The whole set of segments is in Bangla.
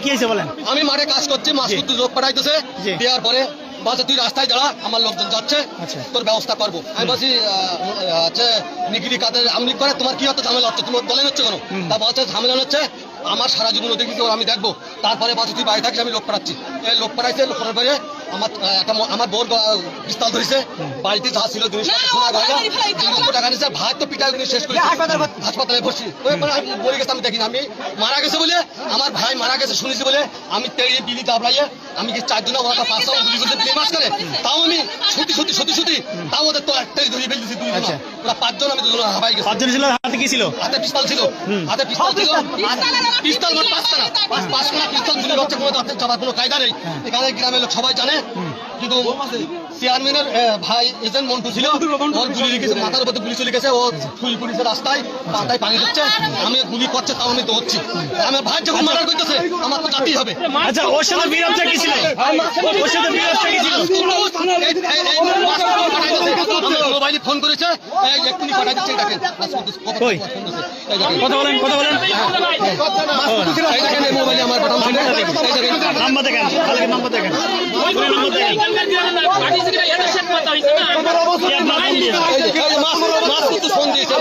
কি হয়েছে বলেন? আমি মাঠে কাজ করছি, মাছ করতে লোক পাঠাইতেছে, দেওয়ার পরে বলছে তুই রাস্তায় দাঁড়া, আমার লোকজন যাচ্ছে, তোর ব্যবস্থা করবো। আমি বলছি নিগিরি কাদের আমলি করে, তোমার কি হতো ঝামেলা হচ্ছে, তোমার দলেন হচ্ছে কেন? তা বলছে ঝামেলা হচ্ছে আমার সারা জীবন দেখেছি, আমি দেখবো। তারপরে বলছে তুই বাড়ি থাকিস, আমি লোক পাঠাচ্ছি। লোক পাঠাইছে, লোক পাঠার পরে আমার বোর পিস্তল ধরেছে, বাড়িতে যা ছিল জিনিস সোনা গয়না 2 লক্ষ টাকা নিয়েছে। ভাত তো পিটাই শেষ করেছে, হাসপাতালে ভর্তি। আমি বলে গেছি আমি দেখিনি, আমি মারা গেছে বলে, আমার ভাই মারা গেছে শুনেছি বলে আমি তেড়িয়ে বিলি দাবড়াইয়ে আমি কি 4 দিন ওরা 500 গুলি করতে বিলি মাছ করে, তাও আমি সত্যি তাও ওদের তো একটাই ধরিয়ে ফেলতেছি। 2 জন ওরা 5 জন, আমি 2 জন হাবাই গেছি। 5 জন ছিল, হাতে কি ছিল? হাতে পিস্তল ছিল, পিস্তল মোট 5খানা পিস্তল গুলি হচ্ছে, কোনো যাবার কোনো কায়দা নেই। এখানে গ্রামের লোক সবাই জানে, কিন্তু চেয়ারম্যানের ভাই এজেন্ট মন্টু ছিল, ওর গুলি লেগেছে, মাথার উপরে গুলি চলে গেছে, ও ফুল পুলিশে রাস্তায় পাতায় পানি দিচ্ছে, আমি গুলি করছে তাও আমি দৌড়ছি। আমার ভাই যখন মার্ডার করতেছে আমার তো জাতি হবে। আচ্ছা, ওর সাথে বিরোধটা কি ছিল? ওর সাথে বিরোধটা কি ছিল? মোবাইলে ফোন করেছে, এক্ষুনি পাঠাই দিচ্ছে। কথা বলেন মোবাইলে আমার পাঠানো ছিল। নাম্বার দেখেন, নাম্বার দেখেন, ফোন দিয়েছে।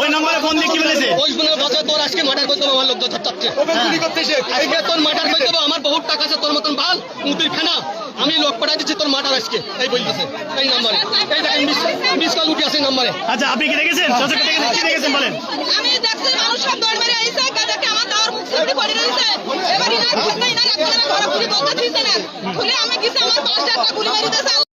ওই নম্বরে ফোন দিয়ে কি বলেছে? তোর আজকে মার্ডার করতে হবে, আমার লোক চাচ্ছে তোর মার্ডার করতে হবে, আমার বহুত টাকা আছে, তোর মতন বাল মুতির খানা, আমি লোক পাঠাই দিচ্ছি তোর মার্ডার আজকে, এই বলতেছে এই নাম্বারে। এই দেখেন মিস কল উঠে আছে নাম্বারে। আচ্ছা, আপনি কি দেখেছেন? কি দেখেছেন বলেন? আমি দেখছি মানুষ সব দৌড় মেরে আইছে, গাদাকে আমার দাওয়ার মুখ সামনে পড়ে রইছে। এবারে না খুলে না লাগবে না, ঘরে পুরি বলতে দিছে না, খুলে আমি গেছি, আমার 5 টাকা গুলি মারি দিয়েছে।